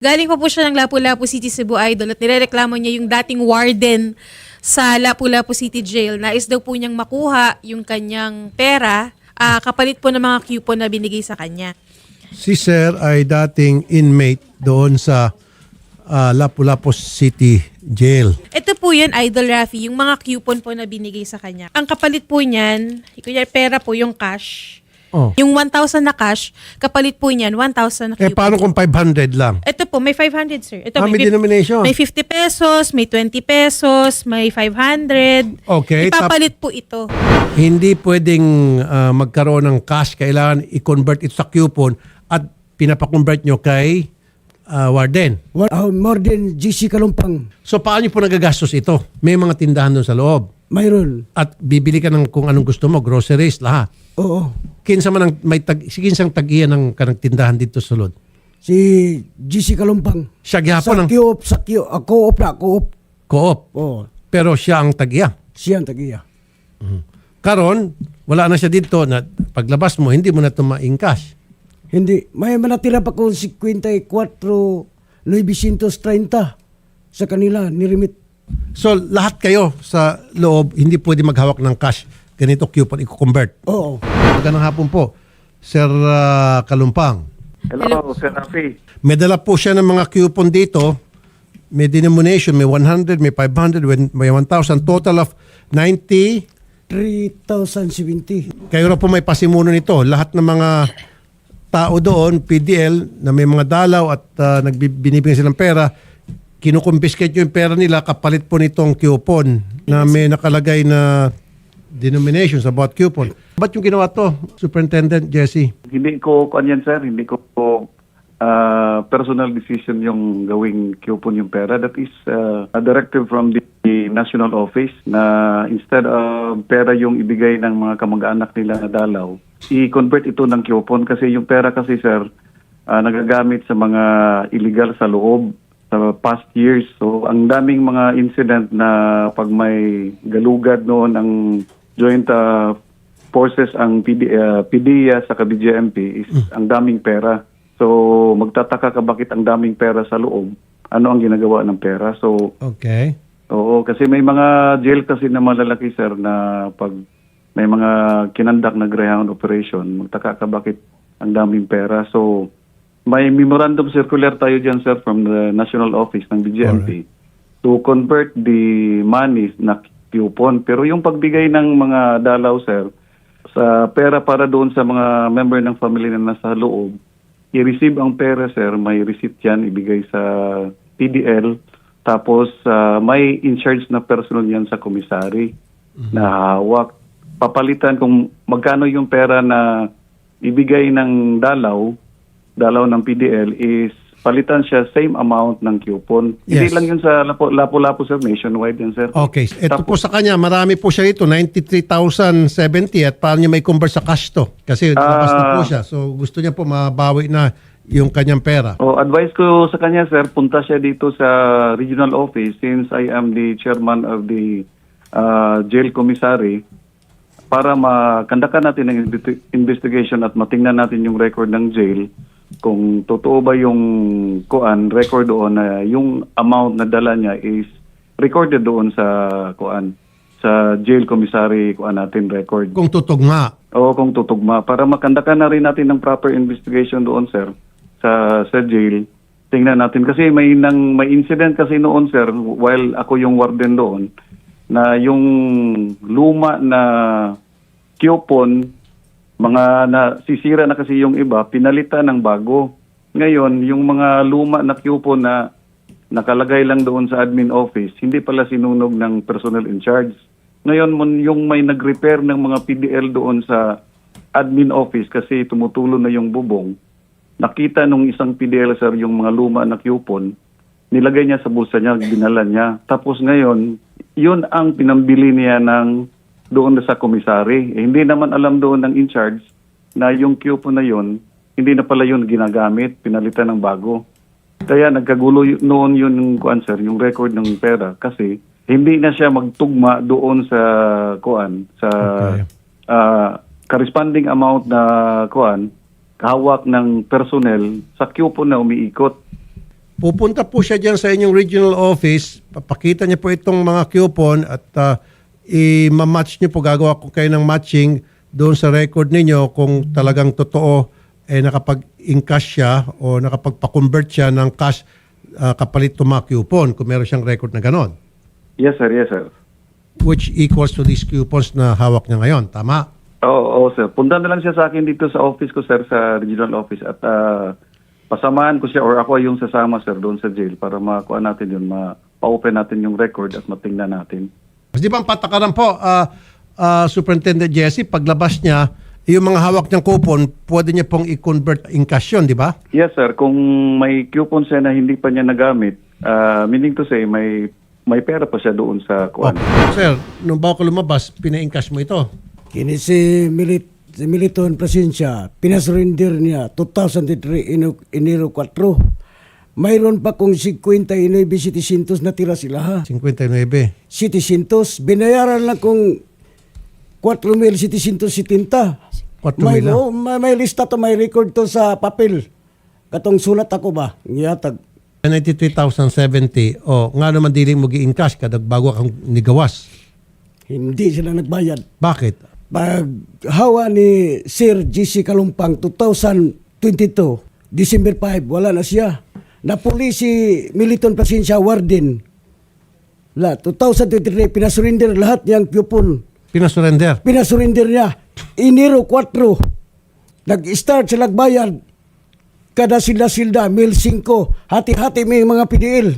Galing pa po siya ng Lapu-Lapu City, Cebu, Idol, at nirereklamo niya yung dating warden sa Lapu-Lapu City Jail. Nais daw po niyang makuha yung kanyang pera, kapalit po ng mga coupon na binigay sa kanya. Si Sir ay dating inmate doon sa Lapu-Lapu City Jail. Ito po yan, Idol Rafi, yung mga coupon po na binigay sa kanya. Ang kapalit po niyan, kunya pera po yung cash. Oh. Yung 1,000 na cash, kapalit po niyan, 1,000 na coupon. Paano kung 500 lang? Ito po, may 500, sir. Ito, May denomination. May 50 pesos, may 20 pesos, may 500. Okay. Ipapalit po ito. Hindi pwedeng magkaroon ng cash. Kailangan i-convert ito sa coupon at pinapakonvert nyo kay warden. More than GC Kalumpang. So paano nyo po nagagastos ito? May mga tindahan doon sa loob. Mayroon. At bibili ka ng kung anong gusto mo, groceries, lahat. Oo. Kinsa man ang kinsang tag-iya ng kanang tindahan dito sa loob. Si GC Kalumpang. Siya gihapon ang Sa Coop na, Coop. co-op. Oo. Pero siya ang tag-iya. Siya ang tagiya. Karon, wala na siya dito na paglabas mo, hindi mo na ito ma-encash. Hindi. May manatira pa kung 54,930 sa kanila, nirimit. So lahat kayo sa loob, hindi pwede maghawak ng cash. Ganito coupon, i-convert. Oo. Magandang hapon po, Sir Kalumpang. Hello, Sir Rafi. May dala po siya ng mga coupon dito. May denomination, may 100, may 500, may 1,000. Total of 90. 3,070. Kayo na po may pasimuno nito. Lahat ng mga tao doon, PDL, na may mga dalaw at binibigyan silang pera, kinukumpiskate yung pera nila kapalit po nitong coupon na may nakalagay na denominations about coupon. Ba't yung ginawa to, Superintendent Jesse? Hindi ko kanyan, sir. Hindi ko personal decision yung gawing coupon yung pera. That is a directive from the national office na instead of pera yung ibigay ng mga kamag-anak nila na dalaw, i-convert ito ng coupon kasi yung pera kasi, sir, nagagamit sa mga illegal sa loob sa past years. So, ang daming mga incident na pag may galugad noon ang joint forces, ang PDEA sa BJMP is ang daming pera. So, magtataka ka bakit ang daming pera sa loob. Ano ang ginagawa ng pera? So, Okay. oo, kasi may mga jail kasi na malalaki, sir, na pag may mga kinandak na Greyhound operation, magtaka ka bakit ang daming pera. So, may memorandum circular tayo dyan, sir, from the national office ng BJMP to convert the money na coupon. Pero yung pagbigay ng mga dalaw, sir, sa pera para doon sa mga member ng family na nasa loob, i-receive ang pera, sir, may receipt yan, ibigay sa PDL, tapos may in-charge na personal yan sa komisary na hawak. Papalitan kung magkano yung pera na ibigay ng dalaw ng PDL is palitan siya same amount ng coupon. Yes. Hindi lang yun sa Lapu-Lapu, sir, nationwide yan, sir. Okay. Ito po sa kanya, marami po siya ito, 93,070 at paano niya may convert sa cash to? Kasi labas na po siya. So gusto niya po mabawi na yung kanyang pera. Advice ko sa kanya, sir, punta siya dito sa regional office since I am the chairman of the jail commissary para makandakan natin ng investigation at matingnan natin yung record ng jail kung totoo ba yung record doon na yung amount na dala niya is recorded doon sa sa jail commissary natin record. Kung tutugma. Oo, kung tutugma. Para makandakan na rin natin ng proper investigation doon, sir, sa jail. Tingnan natin. Kasi may incident kasi noon, sir, while ako yung warden doon, na yung luma na coupon, mga nasisira na kasi yung iba, pinalitan ng bago. Ngayon, yung mga luma na coupon na nakalagay lang doon sa admin office, hindi pala sinunog ng personnel in charge. Ngayon, yung may nag-repair ng mga PDL doon sa admin office kasi tumutulo na yung bubong, nakita nung isang PDL, sir, yung mga luma na coupon, nilagay niya sa bulsa niya, dinala niya. Tapos ngayon, yun ang pinambili niya doon sa komisary. Hindi naman alam doon ng in-charge na yung coupon na yun, hindi na pala yun ginagamit, pinalitan ng bago. Kaya nagkagulo noon yun, sir, yung record ng pera kasi hindi na siya magtugma doon sa corresponding amount na hawak ng personnel sa coupon na umiikot. pupunta po siya dyan sa inyong regional office, papakita niya po itong mga coupon at i-match niyo po, gagawa ko kayo ng matching doon sa record ninyo kung talagang totoo nakapag-encash siya o nakapagpa-convert siya ng cash kapalit to mga coupon kung meron siyang record na ganon. Yes, sir. Yes, sir. Which equals to these coupons na hawak niya ngayon. Tama? Oo, sir. Punta na lang siya sa akin dito sa office ko, sir, sa regional office. At pasamahan ko siya or ako yung sasama, sir, doon sa jail para makuha natin yun, ma-open natin yung record at matingnan natin. Di ba ang patakaran po, Superintendent Jesse, paglabas niya, yung mga hawak niyang coupon, pwede niya pong i-convert in cash yun, di ba? Yes, sir. Kung may coupon siya na hindi pa niya nagamit, meaning to say, may pera pa siya doon sa kuwan. Sir, nung bago lumabas, pina-encash mo ito. Kini si Militon Plasencia, pinasurrender niya 2003 Enero 4. Mayroon pa kung 59,700 na tira sila ha. 59. 700, binayaran lang kung 4,770. 4,000 lang. May lista to, may record to sa papel. Katong sulat ako ba? Ngiyatag. 93,070. O, nga naman diling mo gi-encash kadag bago kang nigawas. Hindi sila nagbayad. Bakit? Pag hawa ni Sir GC Kalumpang 2022, December 5, wala na siya. Napuli si Militon Plasencia Warden. 2023, pinasurrender lahat niyang coupon. Pinasurrender. Pinasurrender niya. Enero 4, nag-start sila bayad. Kada silda-silda, 1,500. Hati-hati may mga PDL.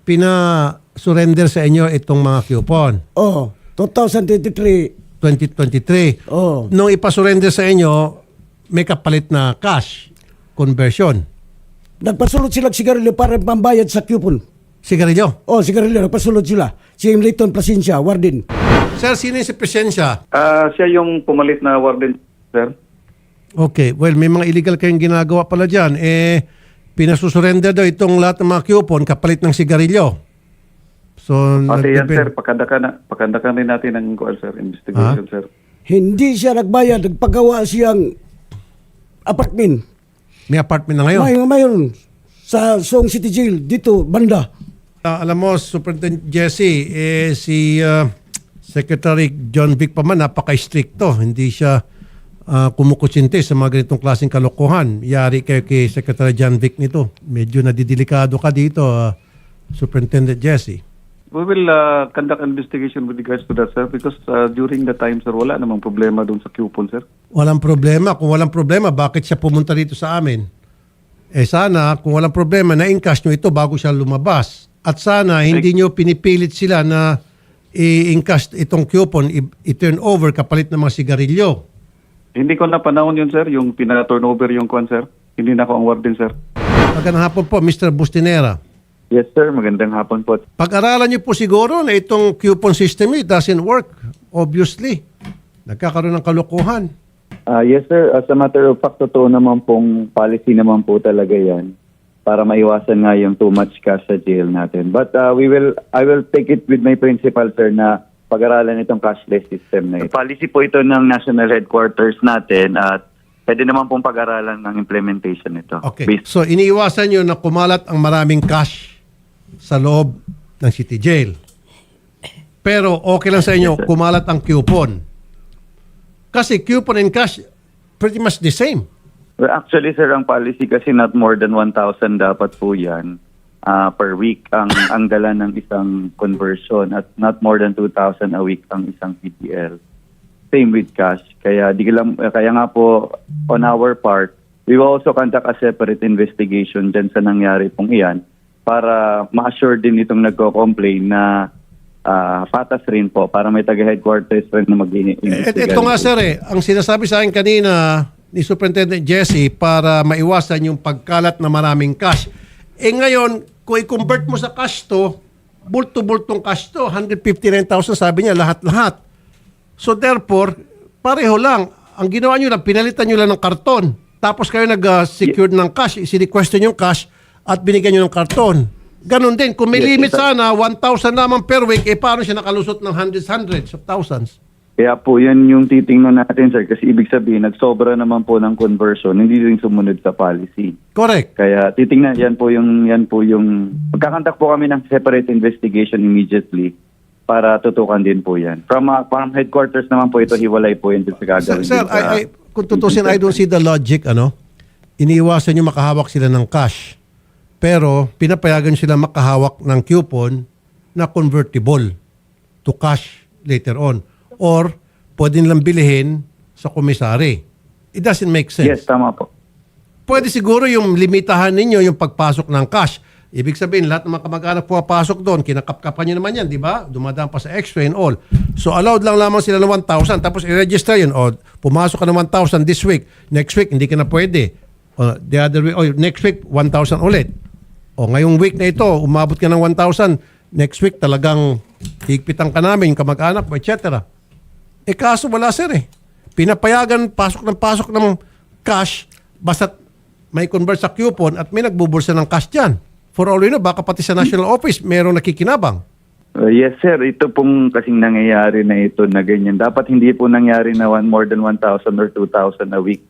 Pina-surrender sa inyo itong mga coupon. Oh, 2023. 2023. Oh. Nung ipasurrender sa inyo, may kapalit na cash conversion. Nagpasulot sila sigarilyo para pambayad sa coupon. Sigarilyo. Oh, sigarilyo, nagpasulot sila. Si Militon Plasencia, Warden. Sir, sino yung si Presensya? Siya yung pumalit na warden, sir. Okay, well, may mga illegal kayong ginagawa pala dyan. Pinasusurrender daw itong lahat ng mga coupon kapalit ng sigarilyo. So, Kasi yan, sir, pakandakan rin natin ng sir, investigation, sir. Hindi siya nagbayad, nagpagawa siyang apartment. May apartment na ngayon. Mayroon sa Song City Jail, dito, banda. Alam mo, Superintendent Jesse, si Secretary John Vic pa man, napaka-stricto. Hindi siya kumukutsinte sa mga ganitong klaseng kalokohan. Yari kayo kay Secretary John Vic nito. Medyo nadidelikado ka dito, Superintendent Jesse. We will conduct an investigation with regards to that, sir, because during the time, sir, wala namang problema doon sa coupon, sir. Walang problema. Kung walang problema, bakit siya pumunta dito sa amin? Sana, kung walang problema, na-encash nyo ito bago siya lumabas. At sana, hindi nyo pinipilit sila na i-encash itong coupon, i-turn over kapalit ng mga sigarilyo. Hindi ko na panahon yun, sir, yung pina-turnover yung kuwan, sir. Hindi na ako ang warden, sir. Magandang hapon po, Mr. Bustinera. Yes, sir. Magandang hapon po. Pag-aralan niyo po siguro na itong coupon system it doesn't work. Obviously. Nagkakaroon ng kalokohan. Yes, sir. As a matter of fact, totoo naman pong policy naman po talaga yan para maiwasan nga yung too much cash sa jail natin. But I will take it with my principal, sir, na pag-aralan itong cashless system na ito. Policy po ito ng national headquarters natin at pwede naman pong pag-aralan ng implementation nito. Okay. So, iniiwasan nyo na kumalat ang maraming cash sa loob ng city jail. Pero okay lang sa inyo kumalat ang coupon. Kasi coupon and cash pretty much the same. Well, actually, sir, ang policy kasi not more than 1,000 dapat po yan per week ang dala ng isang conversion at not more than 2,000 a week ang isang PDL. Same with cash. Kaya nga po, on our part, we will also conduct a separate investigation dyan sa nangyari pong iyan para ma-assure din itong nagko-complain na patas rin po para may taga-headquarters rin na mag-investigate. Ito nga sir ang sinasabi sa akin kanina ni Superintendent Jesse para maiwasan yung pagkalat na maraming cash. Ngayon, kung i-convert mo sa cash to, bulto-bultong cash to, 159,000 sabi niya lahat-lahat. So therefore, pareho lang. Ang ginawa nyo lang, pinalitan nyo lang ng karton. Tapos kayo nag-secured ng cash, sini-question yung cash at binigyan nyo ng karton. Ganon din. Kung may limit sana, 1,000 naman per week, paano siya nakalusot ng hundreds of thousands? Kaya po yan yung titingnan natin, sir, kasi ibig sabihin, nagsobra naman po ng conversion, hindi rin sumunod sa policy. Correct. Kaya titingnan, yan po yung magkakantak po kami ng separate investigation immediately para tutukan din po yan. From headquarters naman po ito, hiwalay po yun sa gagawin. Sir, din sa- kung tutusin, I don't see the logic, iniiwasan nyo makahawak sila ng cash. Pero, pinapayagan sila makahawak ng coupon na convertible to cash later on. Or, pwede nilang bilhin sa komisari. It doesn't make sense. Yes, tama po. Pwede siguro yung limitahan ninyo yung pagpasok ng cash. Ibig sabihin, lahat ng mga kamag-anak pumapasok doon, kinakapkapan nyo naman yan, di ba? Dumadaan pa sa extra and all. So, allowed lang lamang sila ng 1,000, tapos i-register yun. O, pumasok ka ng 1,000 this week. Next week, hindi ka na pwede. O, the other week, next week, 1,000 ulit. O, ngayong week na ito, umabot ka ng 1,000. Next week, talagang higpitan ka namin, yung kamag-anak mo, etc. Kaso wala, sir, Pinapayagan, pasok ng cash, basta may convert sa coupon at may nagbubulsa ng cash dyan. For all we know, baka pati sa national office, merong nakikinabang. Yes, sir. Ito pong kasing nangyayari na ito na ganyan. Dapat hindi po nangyari na more than 1,000 or 2,000 a week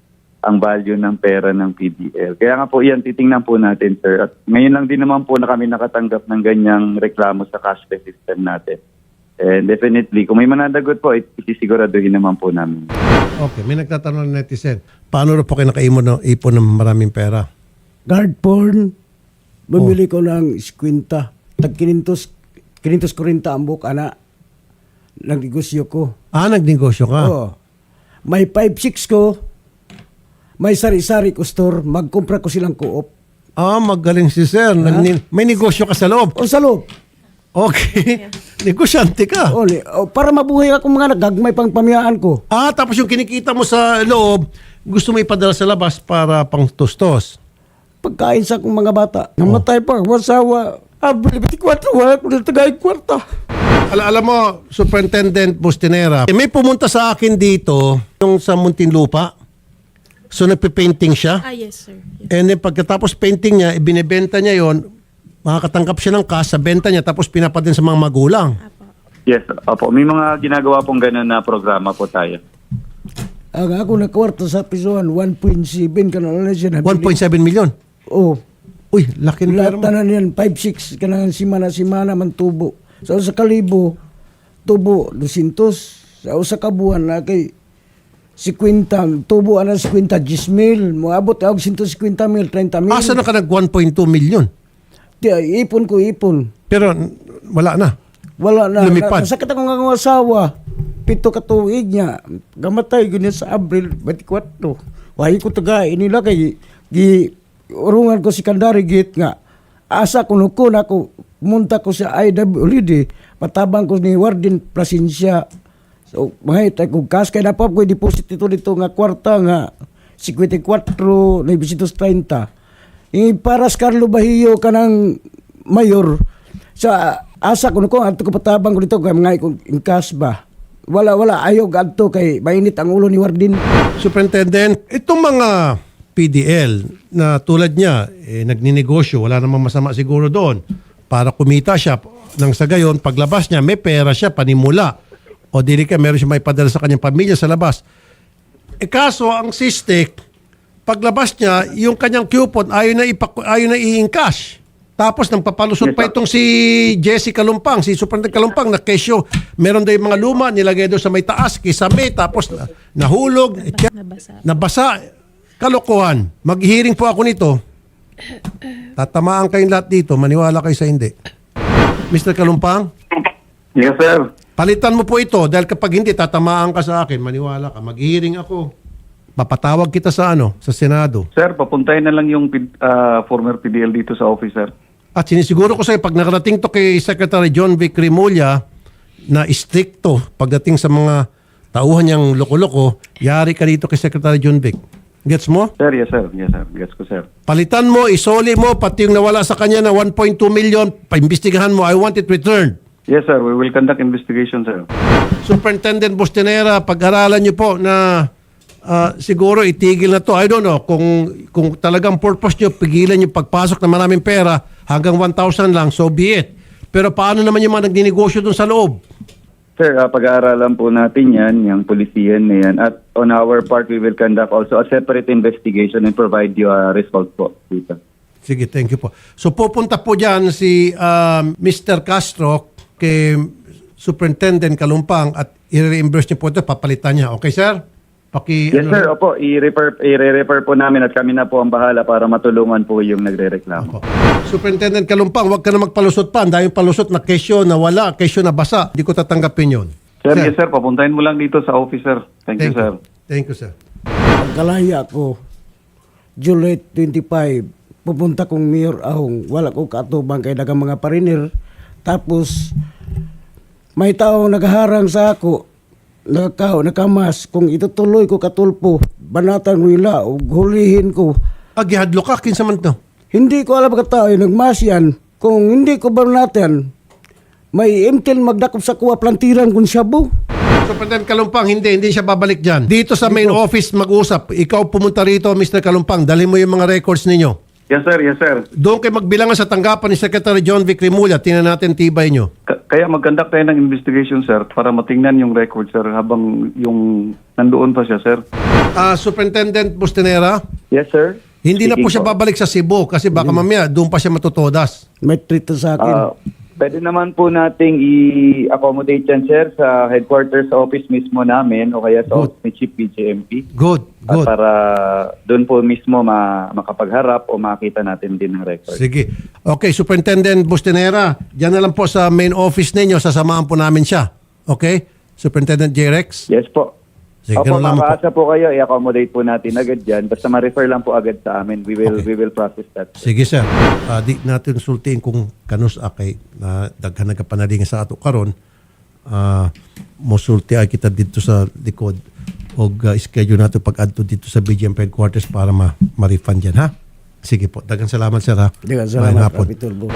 ang value ng pera ng PDL. Kaya nga po yan, titingnan po natin, sir. At ngayon lang din naman po na kami nakatanggap ng ganyang reklamo sa cashless system natin. And definitely, kung may mananagot po, isisiguraduhin naman po namin. Okay, may nagtatanong ng netizen. Paano rin po kayo ipon ng maraming pera? Guard porn, bumili ko ng 50. Tag 540 ang buka na. Nagnegosyo ko. Nagnegosyo ka? Oo. May 5-6 ko. May sari-sari ko store. Magkumpra ko silang co-op. Magaling si sir. May negosyo ka sa loob. O sa loob. Okay. Negosyante ka. Para mabuhay ako mga nagagmay pang pamiyaan ko. Tapos yung kinikita mo sa loob, gusto mo ipadala sa labas para pang tustos. Pagkain sa akong mga bata. Namatay pa. Wasawa. Abril 24. Wala ko na tagay kwarta. Alam mo, Superintendent Bustinera, may pumunta sa akin dito yung sa Muntinlupa. So nagpe-painting siya. Yes, sir. Yes. And then pagkatapos painting niya, ibinebenta niya yon, makakatanggap siya ng cash sa benta niya tapos pinapadin sa mga magulang. Yes, opo. May mga ginagawa pong gano'n na programa po tayo. Ang ako na kwarta sa pisuan, 1.7 ka na siya. 1.7 million. Oh. Uy, laki ng pera Lahat mo. na yan, 5-6 ka na simana man tubo. Sa kalibo, tubo, 200. Sa kabuhan na kay 50, tubo ana 50, 10,000. Moabot ako 150,000, 30,000. Asa na ka nag 1.2 million? Kaya ipon ko, ipon. Pero wala na. Wala na. Lumipad. Nasakit ako ng asawa. 7 ka tuig niya. Gamatay ganyan sa Abril 24. Wahi ko tagain nila kay urungan ko si Kandari Gate nga. Asa ko nukun ako. Pumunta ko sa IWLD. Patabang ko ni Warden Plasencia. So, mga ko kas kaya napap ko deposit dito nga kwarta nga 54, 930. Paras Carlo Bahio ka ng mayor sa asa ko at ko patabang ko dito kay mga ingkas ba. Wala ayaw gadto kay mainit ang ulo ni Warden. Superintendent, itong mga PDL na tulad niya, nagninegosyo, wala namang masama siguro doon. Para kumita siya, nang sa gayon, paglabas niya, may pera siya, panimula. O dili ka, meron siya may padala sa kanyang pamilya sa labas. Kaso, ang sistek, paglabas niya, yung kanyang coupon, ayaw na i-encash. Tapos, nang papalusot pa itong si Jesse Kalumpang, si Superintendent Kalumpang, na kesyo, meron daw yung mga luma, nilagay doon sa may taas, kisame, tapos nahulog, nabasa. Kalokohan. Mag-hearing po ako nito. Tatamaan kayong lahat dito. Maniwala kayo sa hindi. Mr. Kalumpang, Yes, sir. palitan mo po ito dahil kapag hindi, tatamaan ka sa akin. Maniwala ka. Mag-hearing ako. Papatawag kita sa sa Senado. Sir, papuntahin na lang yung former PDL dito sa office, sir. At sinisiguro ko sa'yo, pag nakarating to kay Secretary John Vic Remulla na stricto pagdating sa mga tauhan niyang loko-loko, yari ka dito kay Secretary John Vic. Gets mo? Sir, yes, sir. Yes, sir. Gets ko, sir. Palitan mo, isoli mo, pati yung nawala sa kanya na 1.2 million, paimbestigahan mo, I want it returned. Yes, sir. We will conduct investigation, sir. Superintendent Bustinera, pag-aralan niyo po na siguro itigil na to. I don't know, kung talagang purpose niyo, pigilan yung pagpasok ng maraming pera hanggang 1,000 lang, so be it. Pero paano naman yung mga nagninegosyo dun sa loob? Sir, pag-aaralan po natin yan, yung polisiyan na yan. At on our part, we will conduct also a separate investigation and provide you a result po dito. Sige, thank you po. So pupunta po dyan si Mr. Castro kay Superintendent Kalumpang at i-reimburse niyo po ito, papalitan niya. Okay, sir? Yes, sir. Opo, i-refer po namin at kami na po ang bahala para matulungan po yung nagre-reklamo. Opo. Superintendent Kalumpang, huwag ka na magpalusot pa. Dahil palusot na kesyo na wala, kesyo na basa. Hindi ko tatanggapin yun. Sir, yes sir, papuntahin mo lang dito sa office, sir. Thank you, sir. Thank you, sir. Pagkalaya ko, July 25, pupunta kong Mayor Ahong, wala ko katubang kay dagang mga parinir. Tapos, may tao nagharang sa ako, nakamas, kung itutuloy ko katulpo, banatan nila o hulihin ko. Gihadlo ka, kinsa man to? Hindi ko alam katao, nagmas yan. Kung hindi ko banatan, may imtil magdakop sa kuwa plantiran kung shabu. Superintendent Kalumpang, hindi siya babalik dyan. Dito sa main office mag-usap. Ikaw pumunta rito, Mr. Kalumpang. Dalhin mo yung mga records ninyo. Yes, sir. Yes, sir. Doon kayo magbilangan sa tanggapan ni Secretary John Vic Rimulya. Tingnan natin tibay nyo. Kaya mag-conduct tayo ng investigation, sir, para matingnan yung record, sir, habang yung nandoon pa siya, sir. Superintendent Bustinera, Yes, sir. hindi na po Speaking siya babalik sa Cebu kasi baka mamaya doon pa siya matutodas. May treat sa akin. Pwede naman po nating i-accommodate yan, sir, sa headquarters office mismo namin o kaya sa office ni Chief PGMP. Good, At good. para doon po mismo makapagharap o makita natin din ng record. Sige. Okay, Superintendent Bustinera, dyan na lang po sa main office ninyo, sasamahan po namin siya. Okay? Superintendent J-Rex? Yes po. Sige, Opo, ganun lamang po. makaasa po kayo, i-accommodate po natin agad yan. Basta ma-refer lang po agad sa amin. We will process that. Sige, sir. Di natin sultiin kung kanus akay na daghan nagapanalingan sa ato karon. Mosulti ay kita dito sa likod o schedule natin pag-adto dito sa BGM headquarters para ma-refund yan, ha? Sige po. Daghang salamat, sir, ha? Daghang Maayong salamat, hapon. Kapitol Boss.